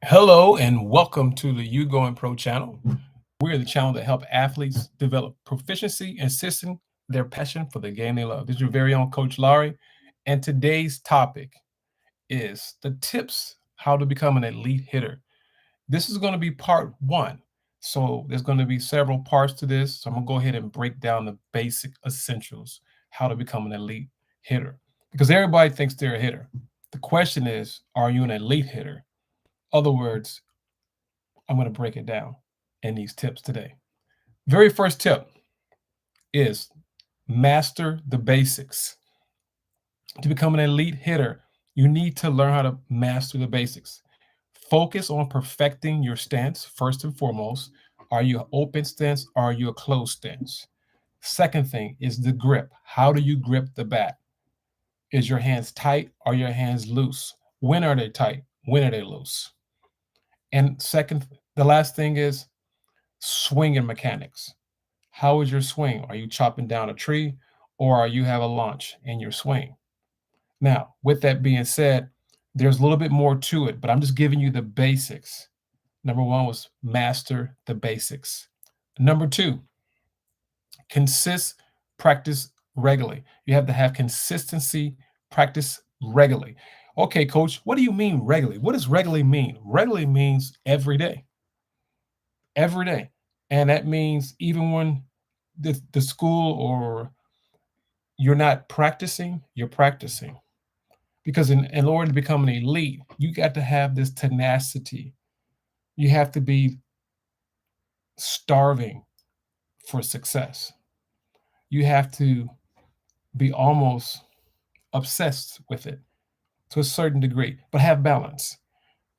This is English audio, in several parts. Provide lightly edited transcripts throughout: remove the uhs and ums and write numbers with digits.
Hello and welcome to the YouGoin'Pro channel. We're the channel that help athletes develop proficiency and assisting their passion for the game they love. This is your very own Coach Laurie, and today's topic is the tips how to become an elite hitter. This is going to be part one. So there's going to be several parts to this. So I'm going to go ahead and break down the basic essentials, how to become an elite hitter. Because everybody thinks they're a hitter. The question is, are you an elite hitter? Other words, I'm going to break it down in these tips today. Very first tip is master the basics. To become an elite hitter, you need to learn how to master the basics. Focus on perfecting your stance first and foremost. Are you an open stance? Or are you a closed stance? Second thing is the grip. How do you grip the bat? Is your hands tight? Or your hands loose? When are they tight? When are they loose? And second, the last thing is swinging mechanics. How is your swing? Are you chopping down a tree or are you have a launch in your swing? Now, with that being said, there's a little bit more to it, but I'm just giving you the basics. Number one was master the basics. Number two, practice regularly. You have to have consistency, practice regularly. Okay, coach, what do you mean regularly? What does regularly mean? Regularly means every day. Every day. And that means even when the school or you're not practicing, you're practicing. Because in order to become an elite, you got to have this tenacity. You have to be starving for success. You have to be almost obsessed with it to a certain degree, but have balance.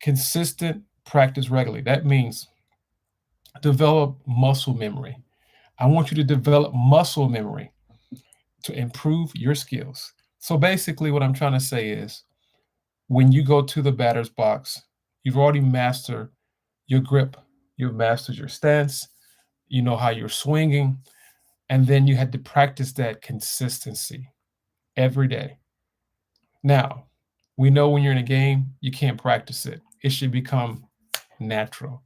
Consistent practice regularly. That means develop muscle memory. I want you to develop muscle memory to improve your skills. So basically, what I'm trying to say is when you go to the batter's box, you've already mastered your grip, you've mastered your stance, you know how you're swinging, and then you had to practice that consistency every day. Now, we know when you're in a game, you can't practice it. It should become natural,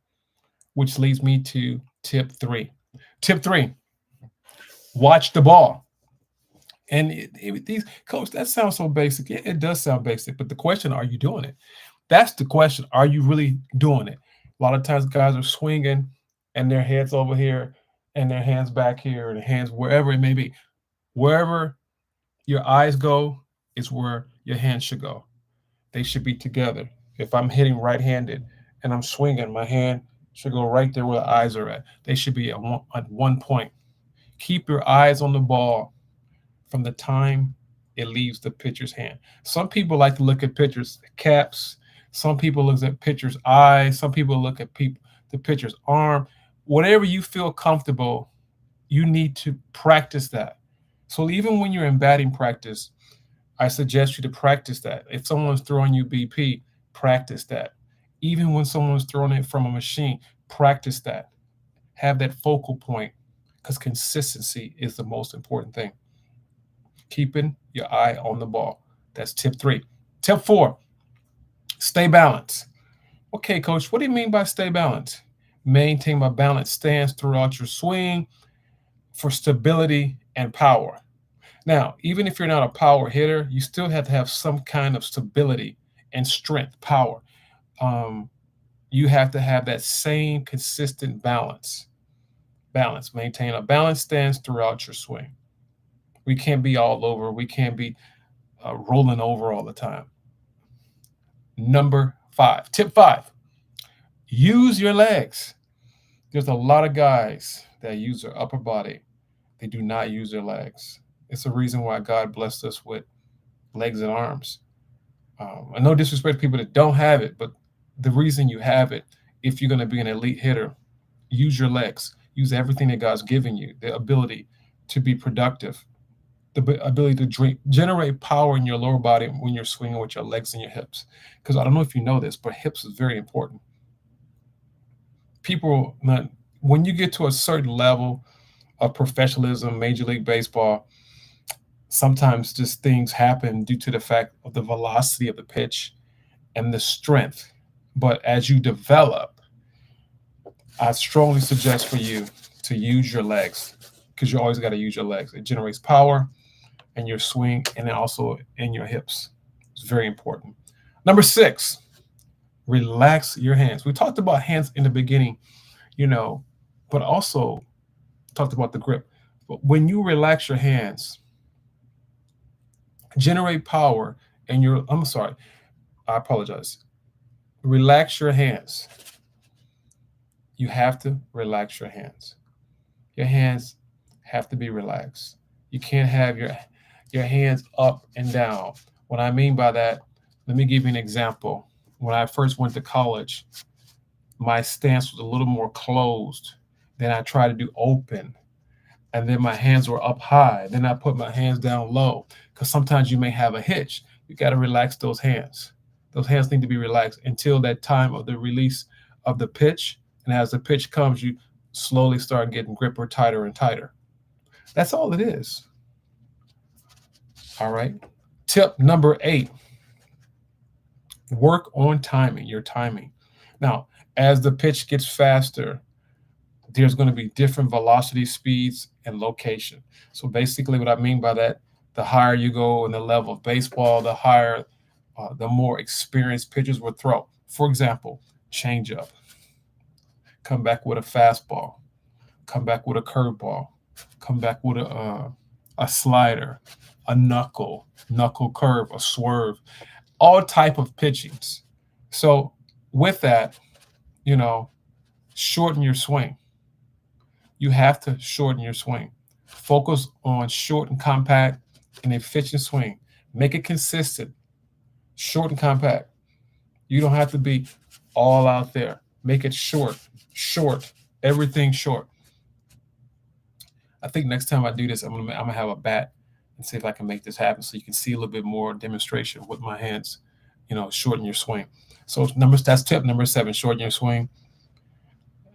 which leads me to tip three. Tip three, watch the ball. And these coach, that sounds so basic. Yeah, it does sound basic, but the question, are you doing it? That's the question. Are you really doing it? A lot of times guys are swinging and their heads over here and their hands back here and their hands wherever it may be. Wherever your eyes go is where your hands should go. They should be together. If I'm hitting right-handed and I'm swinging, my hand should go right there where the eyes are at. They should be at one point. Keep your eyes on the ball from the time it leaves the pitcher's hand. Some people like to look at pitchers' caps. Some people look at pitchers' eyes. Some people look at the pitcher's arm. Whatever you feel comfortable, you need to practice that. So even when you're in batting practice, I suggest you to practice that. If someone's throwing you BP, practice that. Even when someone's throwing it from a machine, practice that. Have that focal point because consistency is the most important thing. Keeping your eye on the ball. That's tip three. Tip four, stay balanced. Okay, coach, what do you mean by stay balanced? Maintain a balanced stance throughout your swing for stability and power. Now, even if you're not a power hitter, you still have to have some kind of stability and strength, power. Um, you have to have that same consistent balance. Balance. Maintain a balanced stance throughout your swing. We can't be all over. We can't be rolling over all the time. Number five, tip five, use your legs. There's a lot of guys that use their upper body. They do not use their legs. It's a reason why God blessed us with legs and arms. And no disrespect to people that don't have it, but the reason you have it, if you're going to be an elite hitter, use your legs. Use everything that God's given you, the ability to be productive, the ability to generate power in your lower body when you're swinging with your legs and your hips. Because I don't know if you know this, but hips is very important. People, when you get to a certain level of professionalism, Major League Baseball, sometimes just things happen due to the fact of the velocity of the pitch and the strength. But as you develop, I strongly suggest for you to use your legs, because you always got to use your legs. It generates power in your swing and then also in your hips. It's very important. Number 6, relax your hands. We talked about hands in the beginning, but also talked about the grip. But when you relax your hands, generate power in your, I'm sorry, I apologize. Relax your hands. You have to relax your hands. Your hands have to be relaxed. You can't have your hands up and down. What I mean by that, let me give you an example. When I first went to college, my stance was a little more closed. Then I tried to do open, and then my hands were up high. Then I put my hands down low, because sometimes you may have a hitch. You got to relax those hands. Those hands need to be relaxed until that time of the release of the pitch. And as the pitch comes, you slowly start getting gripper tighter and tighter. That's all it is. All right. Tip number 8, work on timing, your timing. Now, as the pitch gets faster, there's going to be different velocity speeds and location. So basically what I mean by that, the higher you go in the level of baseball, the higher, the more experienced pitchers will throw. For example, changeup, come back with a fastball, come back with a curveball, come back with a slider, a knuckle curve, a swerve, all type of pitchings. So with that, shorten your swing. You have to shorten your swing. Focus on short and compact and efficient swing. Make it consistent. Short and compact. You don't have to be all out there. Make it short, everything short. I think next time I do this, I'm gonna have a bat and see if I can make this happen, so you can see a little bit more demonstration with my hands. Shorten your swing. So that's tip number 7, shorten your swing.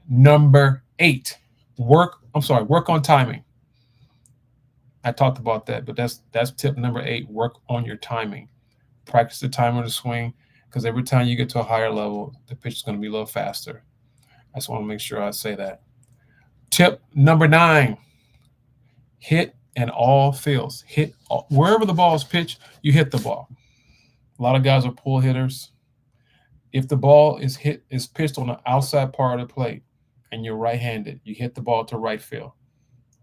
Number 8, work on timing. I talked about that, but that's tip number 8, work on your timing. Practice the time of the swing, because every time you get to a higher level, the pitch is going to be a little faster. I just want to make sure I say that. Tip number 9, hit in all fields. Wherever the ball is pitched, you hit the ball. A lot of guys are pull hitters. If the ball is pitched on the outside part of the plate and you're right-handed, you hit the ball to right field.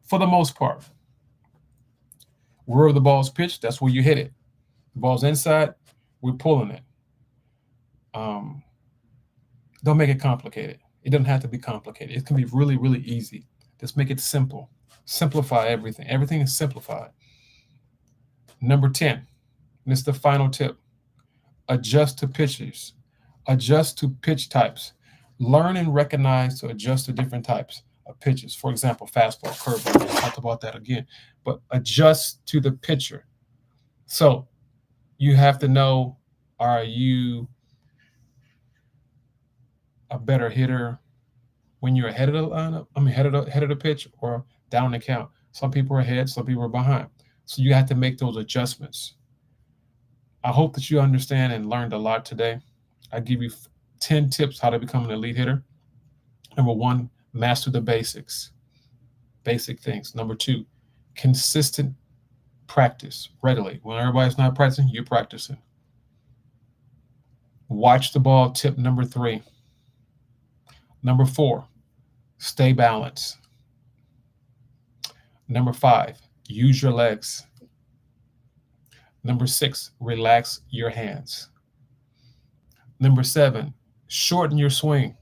For the most part, wherever the ball is pitched, that's where you hit it. The ball's inside, we're pulling it. Don't make it complicated. It doesn't have to be complicated. It can be really, really easy. Just make it simple. Simplify everything. Everything is simplified. Number 10, and it's the final tip. Adjust to pitches. Adjust to pitch types. Learn and recognize to adjust to different types of pitches. For example, fastball, curveball. We'll talk about that again. But adjust to the pitcher. So you have to know, are you a better hitter when you're ahead of the lineup? Head of the pitch, or down the count. Some people are ahead, some people are behind. So you have to make those adjustments. I hope that you understand and learned a lot today. I give you 10 tips how to become an elite hitter. Number 1, master the basics. Basic things. Number 2, consistent practice regularly. When everybody's not practicing, you're practicing. Watch the ball. Tip number 3. Number 4, stay balanced. Number 5, use your legs. Number 6, relax your hands. Number 7, shorten your swing.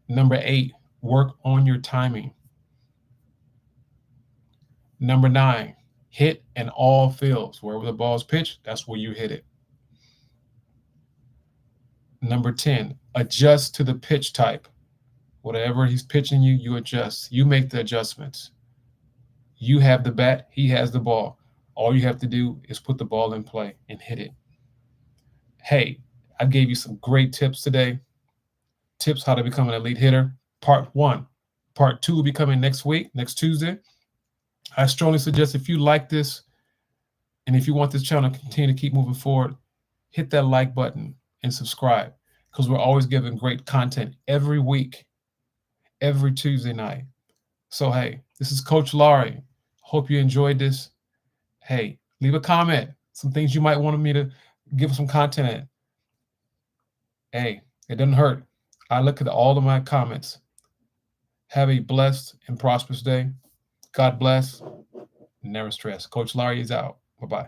Number 8, work on your timing. Number 9, hit in all fields. Wherever the ball is pitched, that's where you hit it. Number 10, adjust to the pitch type. Whatever he's pitching you, you adjust. You make the adjustments. You have the bat, he has the ball. All you have to do is put the ball in play and hit it. Hey, I gave you some great tips today. Tips how to become an elite hitter, part 1. Part 2 will be coming next week, next Tuesday. I strongly suggest, if you like this and if you want this channel to continue to keep moving forward, hit that like button. and subscribe, because we're always giving great content every week, every Tuesday night. So, hey, this is Coach Laurie. Hope you enjoyed this. Hey, leave a comment, some things you might want me to give some content in. Hey, it doesn't hurt. I look at all of my comments. Have a blessed and prosperous day. God bless. Never stress. Coach Laurie is out. Bye-bye.